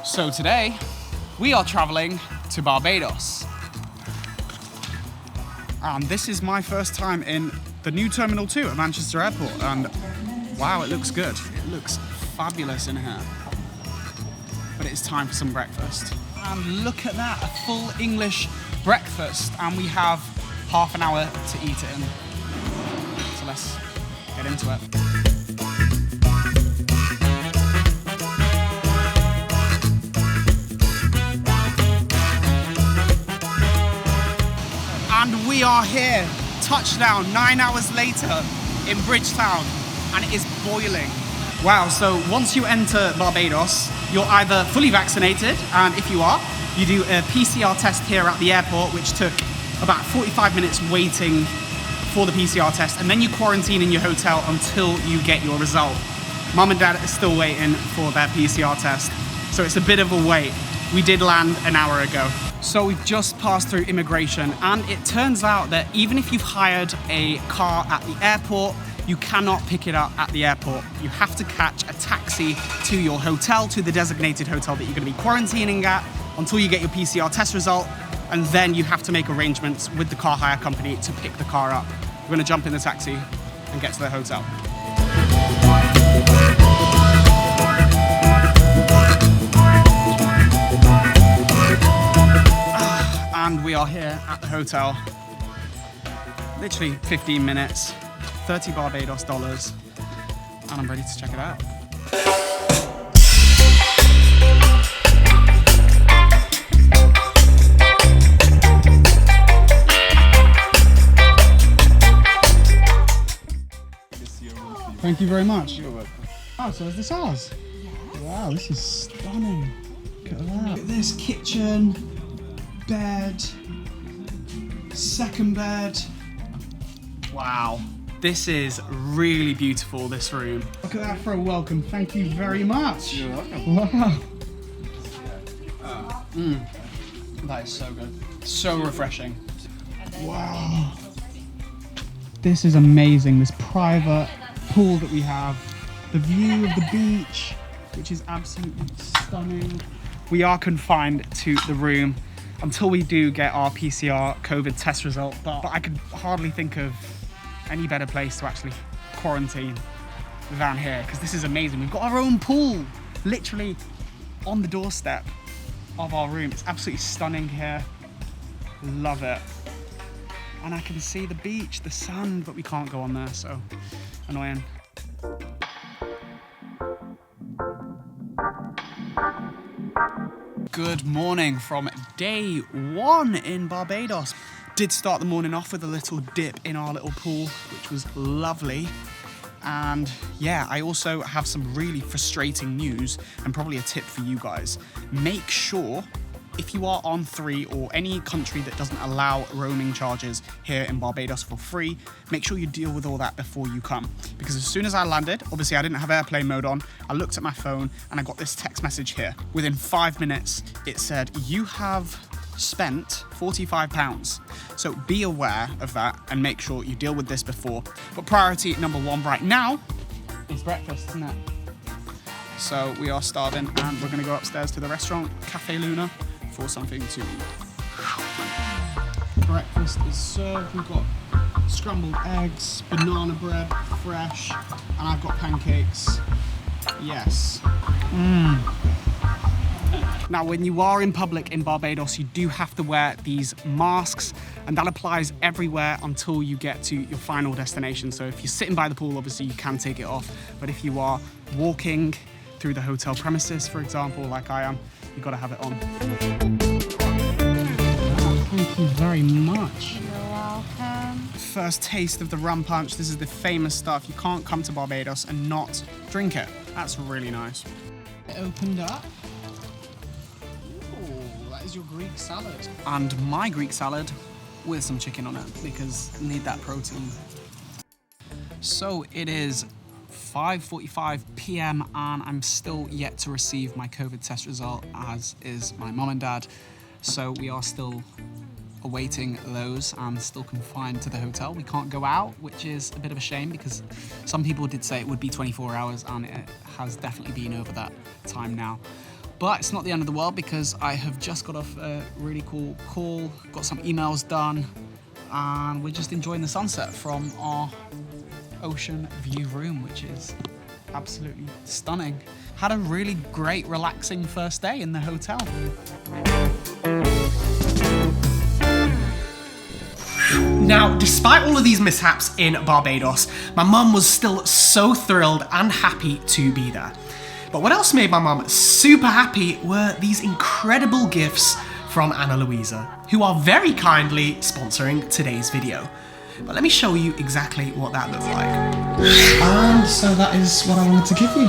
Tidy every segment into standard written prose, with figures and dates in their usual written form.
So today, we are traveling to Barbados. And this is my first time in the new Terminal 2 at Manchester Airport. And wow, it looks good. It looks fabulous in here. But it's time for some breakfast. And look at that, a full English breakfast. And we have half an hour to eat it in. So let's get into it. And we are here, touchdown 9 hours later in Bridgetown, and it is boiling. Wow, so once you enter Barbados, you're either fully vaccinated, and if you are, you do a PCR test here at the airport, which took about 45 minutes waiting for the PCR test, and then you quarantine in your hotel until you get your result. Mum and Dad are still waiting for their PCR test, so it's a bit of a wait. We did land an hour ago. So we've just passed through immigration, and it turns out that even if you've hired a car at the airport, you cannot pick it up at the airport. You have to catch a taxi to your hotel, to the designated hotel that you're going to be quarantining at until you get your PCR test result, and then you have to make arrangements with the car hire company to pick the car up. We're going to jump in the taxi and get to the hotel. And we are here at the hotel. Literally 15 minutes, 30 Barbados dollars, and I'm ready to check it out. Thank you very much. You're welcome. Oh, so is this ours? Yes. Wow, this is stunning. Look at that. Look at this kitchen. Bed, second bed. Wow, this is really beautiful, this room. Look at that for a welcome. Thank you very much. You're welcome. Wow. That is so good. So refreshing. Wow. This is amazing, this private pool that we have. The view of the beach, which is absolutely stunning. We are confined to the room until we do get our PCR COVID test result, but I could hardly think of any better place to actually quarantine than here, because this is amazing. We've got our own pool, literally on the doorstep of our room. It's absolutely stunning here. Love it. And I can see the beach, the sand, but we can't go on there, so annoying. Good morning from day one in Barbados. Did start the morning off with a little dip in our little pool, which was lovely. And yeah, I also have some really frustrating news and probably a tip for you guys. Make sure, if you are on 3 or any country that doesn't allow roaming charges here in Barbados for free, make sure you deal with all that before you come. Because as soon as I landed, obviously I didn't have airplane mode on, I looked at my phone and I got this text message here. Within 5 minutes, it said, you have spent £45. So be aware of that and make sure you deal with this before. But priority number 1 right now is breakfast, isn't it? So we are starving and we're gonna go upstairs to the restaurant, Cafe Luna, for something to eat. Breakfast is served. We've got scrambled eggs, banana bread, fresh, and I've got pancakes. Yes. Now, when you are in public in Barbados, you do have to wear these masks, and that applies everywhere until you get to your final destination. So if you're sitting by the pool, obviously you can take it off, but if you are walking through the hotel premises, for example, like I am, you've got to have it on. Thank you very much. You're welcome. First taste of the rum punch. This is the famous stuff. You can't come to Barbados and not drink it. That's really nice. It opened up. Ooh, that is your Greek salad. And my Greek salad with some chicken on it because I need that protein. So it is 5:45 p.m. and I'm still yet to receive my COVID test result, as is my mum and dad. So we are still awaiting those and still confined to the hotel. We can't go out, which is a bit of a shame because some people did say it would be 24 hours and it has definitely been over that time now. But it's not the end of the world because I have just got off a really cool call, got some emails done, and we're just enjoying the sunset from our ocean view room, which is absolutely stunning. Had a really great, relaxing first day in the hotel. Now, despite all of these mishaps in Barbados, my mum was still so thrilled and happy to be there. But what else made my mum super happy were these incredible gifts from Ana Luisa, who are very kindly sponsoring today's video. But let me show you exactly what that looks like. And so that is what I wanted to give you.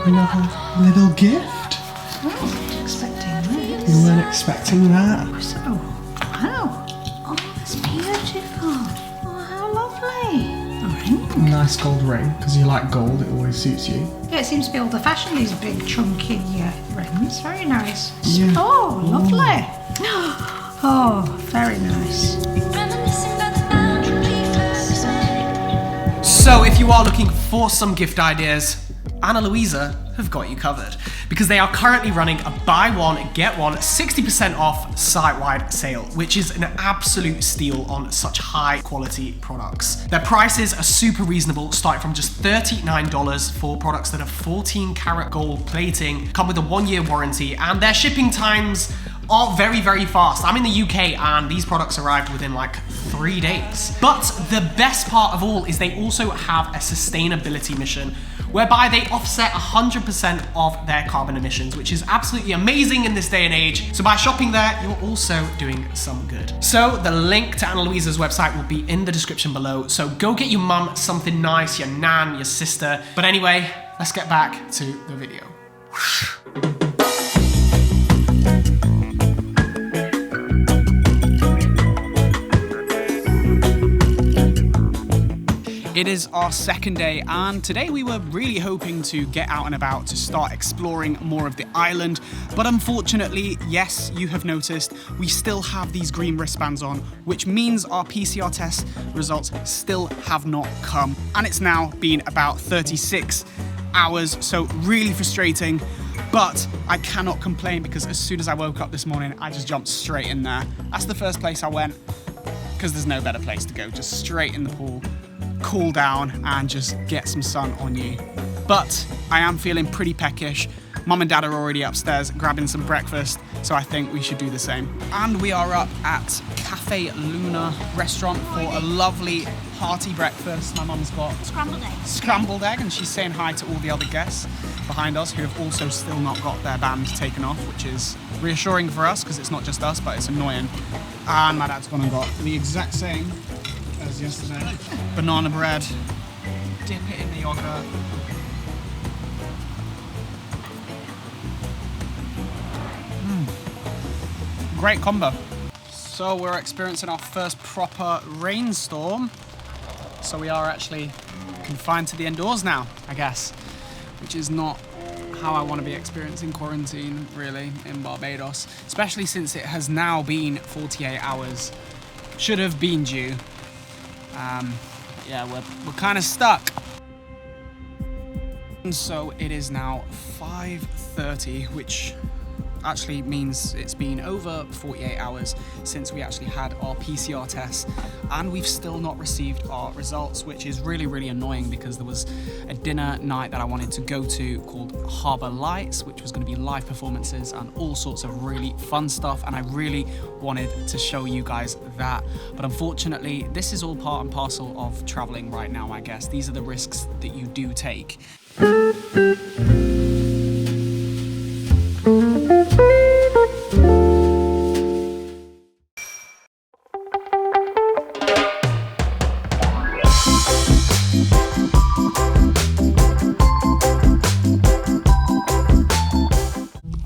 Another little gift. I wasn't expecting this. You weren't expecting that? Oh, wow. Oh, that's beautiful. Oh, how lovely. A ring. Nice gold ring, because you like gold, it always suits you. Yeah, it seems to be old fashioned, these big chunky rings. Very nice. Yeah. Oh, lovely. Oh, very nice. So if you are looking for some gift ideas, Ana Luisa have got you covered, because they are currently running a buy one, get one 60% off site-wide sale, which is an absolute steal on such high quality products. Their prices are super reasonable, starting from just $39 for products that have 14 karat gold plating, come with a 1-year warranty, and their shipping times are very, very fast. I'm in the UK and these products arrived within like 3 days. But the best part of all is they also have a sustainability mission whereby they offset 100% of their carbon emissions, which is absolutely amazing in this day and age. So by shopping there, you're also doing some good. So the link to Ana Luisa's website will be in the description below. So go get your mum something nice, your nan, your sister. But anyway, let's get back to the video. It is our second day, and today we were really hoping to get out and about to start exploring more of the island, but unfortunately, yes, you have noticed, we still have these green wristbands on, which means our PCR test results still have not come, and it's now been about 36 hours, so really frustrating. But I cannot complain because as soon as I woke up this morning, I just jumped straight in there. That's the first place I went, because there's no better place to go, just straight in the pool, cool down and just get some sun on you. But I am feeling pretty peckish. Mum and Dad are already upstairs grabbing some breakfast, so I think we should do the same. And we are up at Cafe Luna restaurant for a lovely hearty breakfast. My mum's got scrambled egg, and she's saying hi to all the other guests behind us who have also still not got their band taken off, which is reassuring for us because it's not just us, but it's annoying. And my dad's gone and got the exact same as yesterday. Banana bread, dip it in the yogurt. Great combo. So we're experiencing our first proper rainstorm. So we are actually confined to the indoors now, I guess, which is not how I want to be experiencing quarantine, really, in Barbados, especially since it has now been 48 hours. Should have been due. Yeah, we're kind of stuck. And so it is now 5:30, which actually means it's been over 48 hours since we actually had our PCR test, and we've still not received our results, which is really, really annoying because there was a dinner night that I wanted to go to called Harbour Lights, which was going to be live performances and all sorts of really fun stuff, and I really wanted to show you guys that. But unfortunately, this is all part and parcel of traveling right now, I guess. These are the risks that you do take.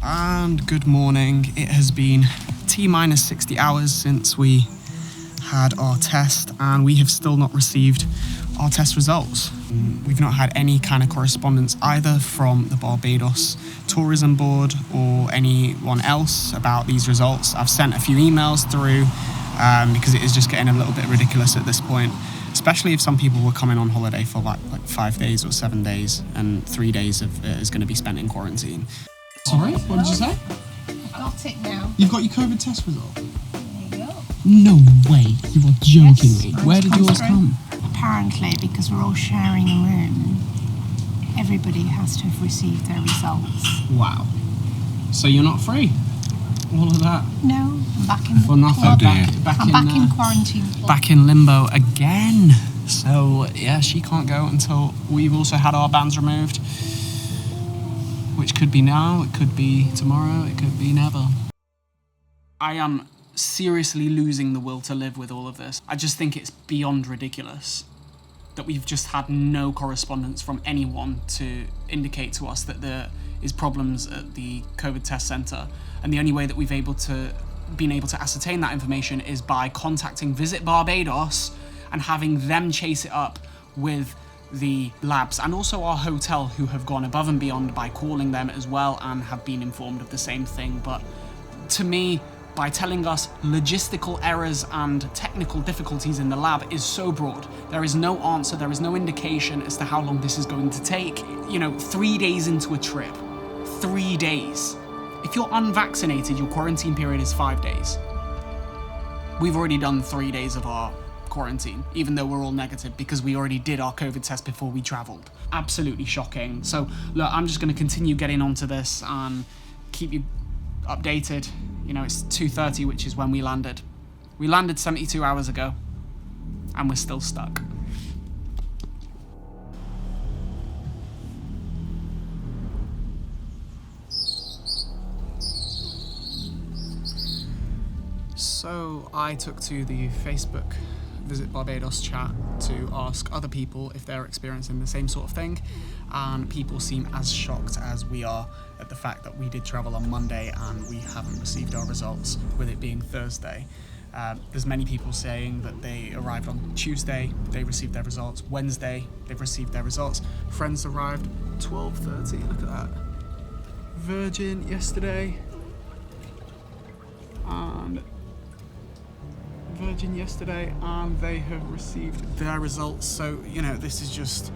And good morning. It has been T-minus 60 hours since we had our test, and we have still not received our test results. We've not had any kind of correspondence either from the Barbados Tourism Board or anyone else about these results. I've sent a few emails through because it is just getting a little bit ridiculous at this point, especially if some people were coming on holiday for like 5 days or 7 days, and 3 days of it is going to be spent in quarantine. Sorry, what did you say? I've got it now. You've got your COVID test result? There you go. No way, you are joking me. Yes, Where did yours come? Apparently, because we're all sharing a room, everybody has to have received their results. Wow. So you're not free? All of that? No, I'm back in For nothing. club. I'm back in quarantine club. Back in limbo again. So yeah, she can't go until we've also had our bans removed. Which could be now, it could be tomorrow, it could be never. I am seriously losing the will to live with all of this. I just think it's beyond ridiculous that we've just had no correspondence from anyone to indicate to us that there is problems at the COVID test centre, and the only way that we've been able to ascertain that information is by contacting Visit Barbados and having them chase it up with the labs and also our hotel, who have gone above and beyond by calling them as well and have been informed of the same thing. But to me, by telling us logistical errors and technical difficulties in the lab is so broad. There is no answer, there is no indication as to how long this is going to take. 3 days into a trip, 3 days. If you're unvaccinated, your quarantine period is 5 days. We've already done 3 days of our quarantine, even though we're all negative, because we already did our COVID test before we travelled. Absolutely shocking. So look, I'm just going to continue getting onto this and keep you updated. It's 2:30, which is when we landed. We landed 72 hours ago, and we're still stuck. So I took to the Facebook Visit Barbados chat to ask other people if they're experiencing the same sort of thing, and people seem as shocked as we are at the fact that we did travel on Monday and we haven't received our results, with it being Thursday. There's many people saying that they arrived on Tuesday, they received their results. Wednesday, they've received their results. Friends arrived 12:30, look at that. Virgin yesterday, and they have received their results. So this is just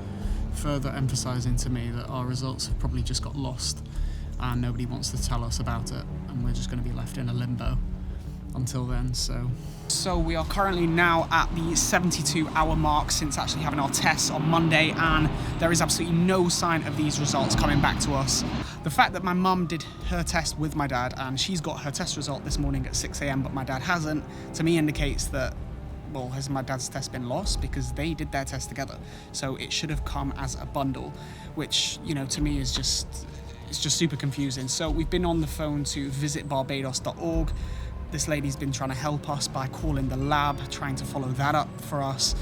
further emphasizing to me that our results have probably just got lost and nobody wants to tell us about it, and we're just going to be left in a limbo until then. So we are currently now at the 72-hour mark since actually having our tests on Monday, and there is absolutely no sign of these results coming back to us. The fact that my mum did her test with my dad and she's got her test result this morning at 6 a.m. but my dad hasn't, to me indicates that, well, has my dad's test been lost? Because they did their test together. So it should have come as a bundle, which, to me is just super confusing. So we've been on the phone to visitbarbados.org. This lady's been trying to help us by calling the lab, trying to follow that up for us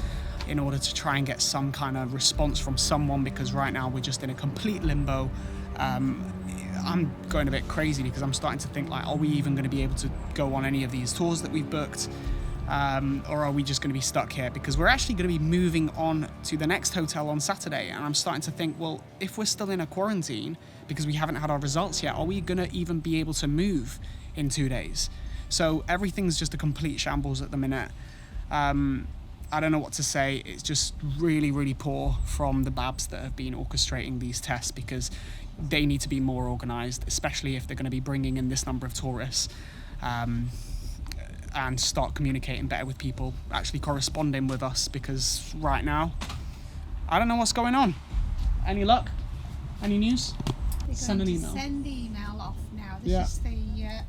in order to try and get some kind of response from someone, because right now we're just in a complete limbo. I'm going a bit crazy because I'm starting to think, like, are we even going to be able to go on any of these tours that we've booked? Or are we just going to be stuck here? Because we're actually going to be moving on to the next hotel on Saturday, and I'm starting to think, well, if we're still in a quarantine because we haven't had our results yet, are we going to even be able to move in 2 days? So everything's just a complete shambles at the minute. I don't know what to say. It's just really, really poor from the Babs that have been orchestrating these tests, because they need to be more organised, especially if they're going to be bringing in this number of tourists, and start communicating better with people, actually corresponding with us, because right now, I don't know what's going on. Any luck? Any news? Send an email. Send the email off now. This is the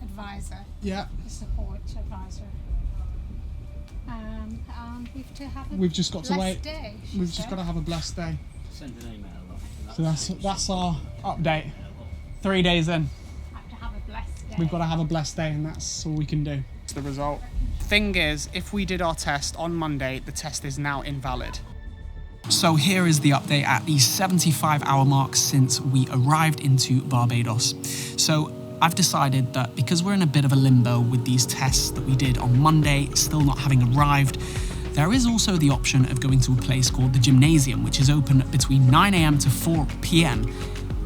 advisor. Yeah. The support advisor. And we've just got to wait. We've just got to have a blessed day. Send an email off. So that's our update. 3 days in. Have to have a blessed day. We've got to have a blessed day, and that's all we can do. It's the result. Thing is, if we did our test on Monday, the test is now invalid. So here is the update at the 75-hour mark since we arrived into Barbados. So I've decided that because we're in a bit of a limbo with these tests that we did on Monday still not having arrived, there is also the option of going to a place called the Gymnasium, which is open between 9 a.m. to 4 p.m.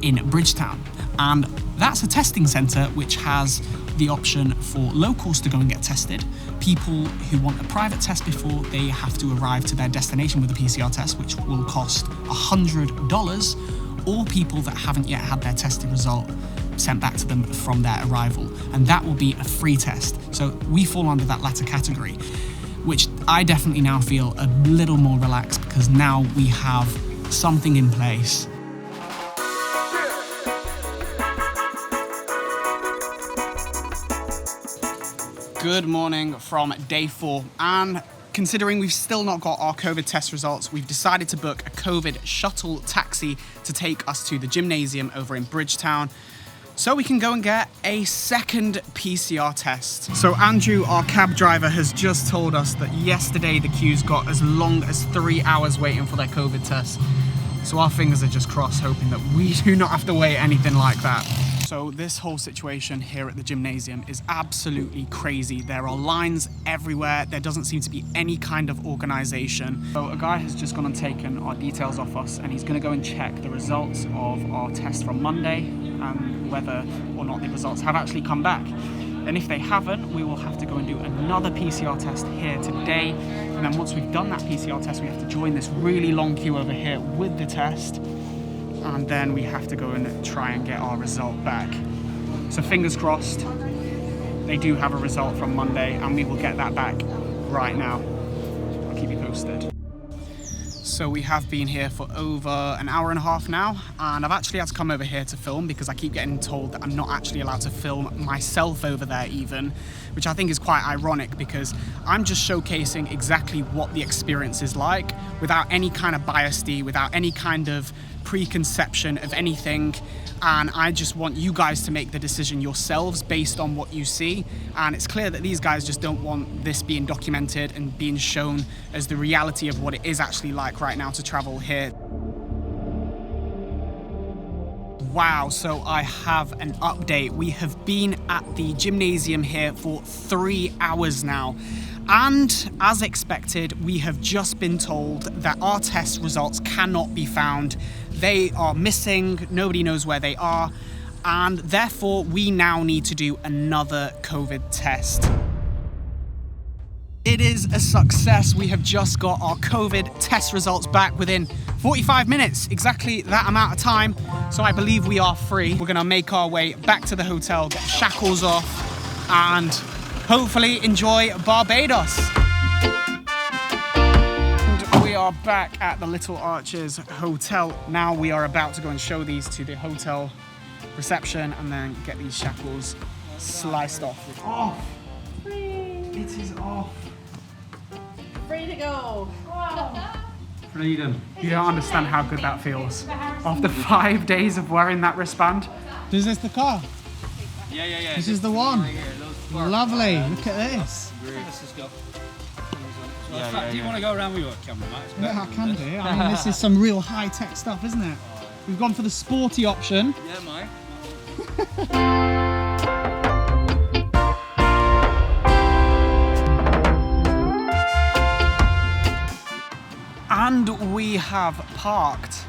in Bridgetown. And that's a testing centre which has the option for locals to go and get tested, people who want a private test before they have to arrive to their destination with a PCR test, which will cost $100, or people that haven't yet had their testing result sent back to them from their arrival, and that will be a free test. So we fall under that latter category, which I definitely now feel a little more relaxed because now we have something in place. Good morning from day 4, and considering we've still not got our COVID test results, we've decided to book a COVID shuttle taxi to take us to the gymnasium over in Bridgetown so we can go and get a second PCR test. So Andrew, our cab driver, has just told us that yesterday the queues got as long as 3 hours waiting for their COVID test. So our fingers are just crossed, hoping that we do not have to wait anything like that. So this whole situation here at the gymnasium is absolutely crazy. There are lines everywhere. There doesn't seem to be any kind of organization. So a guy has just gone and taken our details off us, and he's going to go and check the results of our test from Monday and whether or not the results have actually come back. And if they haven't, we will have to go and do another PCR test here today. And then once we've done that PCR test, we have to join this really long queue over here with the test. And then we have to go and try and get our result back. So fingers crossed, they do have a result from Monday, and we will get that back right now. I'll keep you posted. So we have been here for over an hour and a half now, and I've actually had to come over here to film because I keep getting told that I'm not actually allowed to film myself over there even, which I think is quite ironic because I'm just showcasing exactly what the experience is like without any kind of biasty, without any kind of preconception of anything, and I just want you guys to make the decision yourselves based on what you see. And it's clear that these guys just don't want this being documented and being shown as the reality of what it is actually like right now to travel here. Wow, so I have an update. We have been at the gymnasium here for 3 hours now. And as expected, we have just been told that our test results cannot be found. They are missing, nobody knows where they are, and therefore we now need to do another COVID test. It is a success. We have just got our COVID test results back within 45 minutes, exactly that amount of time. So I believe we are free. We're gonna make our way back to the hotel, get the shackles off, and hopefully enjoy Barbados. And we are back at the Little Arches Hotel. Now we are about to go and show these to the hotel reception and then get these shackles sliced off. Off! It is off. Free to go. Freedom. You don't understand how good that feels. After 5 days of wearing that wristband. Is this the car? Yeah. This is the one. Lovely. Look at this. Let's just go. Do you want to go around with your camera, Matt? Yeah, I can do. I mean, this is some real high-tech stuff, isn't it? We've gone for the sporty option. Yeah, mate. And we have parked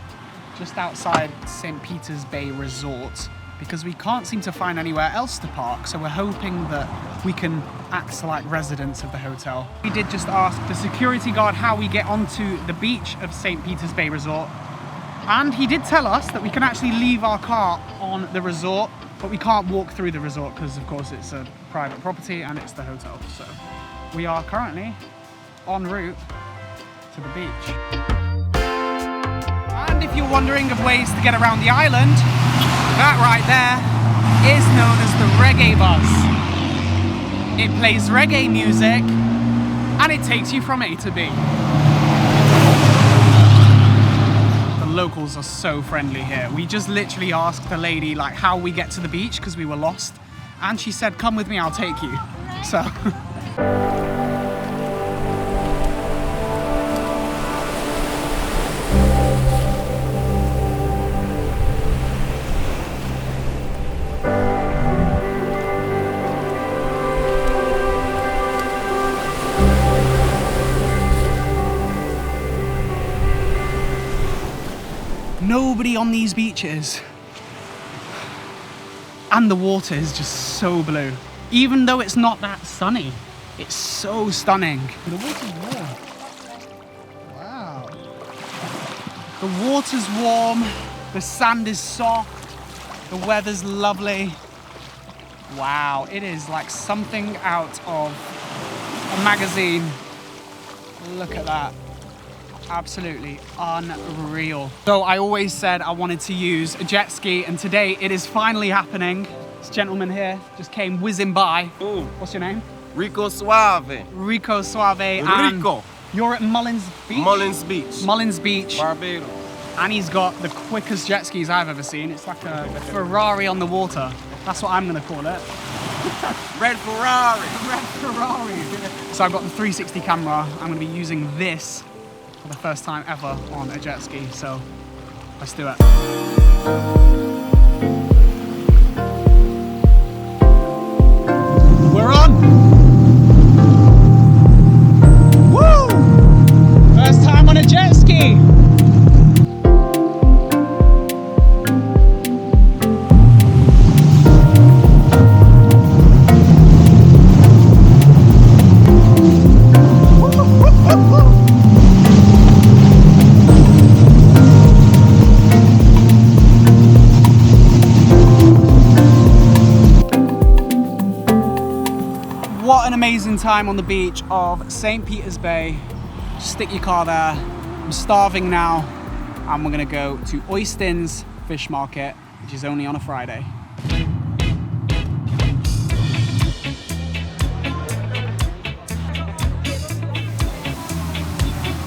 just outside St. Peter's Bay Resort because we can't seem to find anywhere else to park, so we're hoping that we can act like residents of the hotel. We did just ask the security guard how we get onto the beach of St. Peter's Bay Resort, and he did tell us that we can actually leave our car on the resort, but we can't walk through the resort because of course it's a private property and it's the hotel. So we are currently en route to the beach. And if you're wondering of ways to get around the island, that right there is known as the reggae bus. It plays reggae music and it takes you from A to B. The locals are so friendly here. We just literally asked the lady like how we get to the beach because we were lost, and she said, "Come with me, I'll take you." So nobody on these beaches. And the water is just so blue. Even though it's not that sunny, it's so stunning. The water's warm. Wow. The water's warm, the sand is soft, The weather's lovely. Wow, it is like something out of a magazine. Look at that. Absolutely unreal. So I always said I wanted to use a jet ski, and today it is finally happening. This gentleman here just came whizzing by. Ooh. What's your name? Rico Suave. Rico Suave. Rico. You're at Mullins Beach? Mullins Beach. Mullins Beach. Barbados. And he's got the quickest jet skis I've ever seen. It's like a Ferrari on the water. That's what I'm gonna call it. Red Ferrari. Red Ferrari. So I've got the 360 camera. I'm gonna be using this for the first time ever on a jet ski. So let's do it. We're on. Woo! First time on a jet ski. What an amazing time on the beach of St. Peter's Bay. Stick your car there. I'm starving now, and we're gonna go to Oistins Fish Market, which is only on a Friday.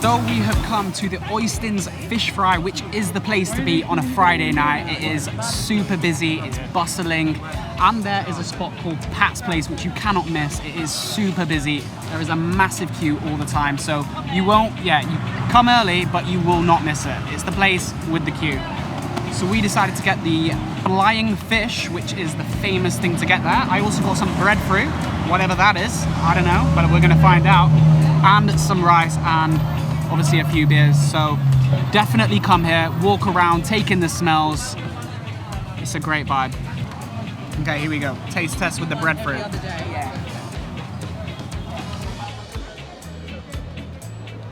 So we have come to the Oistins Fish Fry, which is the place to be on a Friday night. It is super busy, it's bustling, and there is a spot called Pat's Place, which you cannot miss. It is super busy. There is a massive queue all the time, so you come early, but you will not miss it. It's the place with the queue. So we decided to get the flying fish, which is the famous thing to get there. I also got some breadfruit, whatever that is, I don't know, but we're gonna find out, and some rice, and obviously a few beers. So definitely come here, walk around, take in the smells. It's a great vibe. Okay, here we go. Taste test with the breadfruit.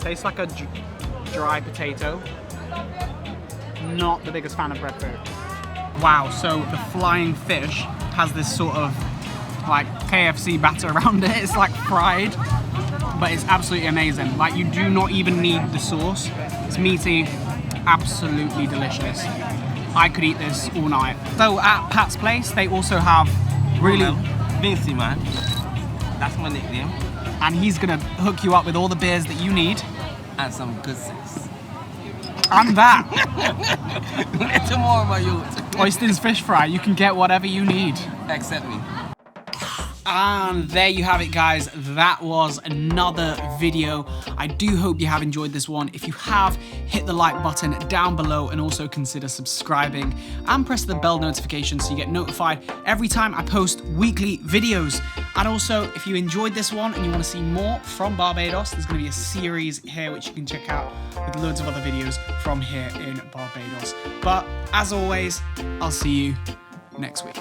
Tastes like a dry potato. Not the biggest fan of breadfruit. Wow, so the flying fish has this sort of like KFC batter around it. It's like fried, but it's absolutely amazing. Like, you do not even need the sauce. It's meaty, absolutely delicious. I could eat this all night. So at Pat's Place, they also have really... Vincy, man. That's my nickname. And he's gonna hook you up with all the beers that you need. And some good sex. And that. Little more, my youth. Oistins Fish Fry, you can get whatever you need. Accept me. And there you have it, guys. That was another video. I do hope you have enjoyed this one. If you have, hit the like button down below, and also consider subscribing and press the bell notification so you get notified every time I post weekly videos. And also, if you enjoyed this one and you want to see more from Barbados, there's going to be a series here which you can check out with loads of other videos from here in Barbados. But as always, I'll see you next week.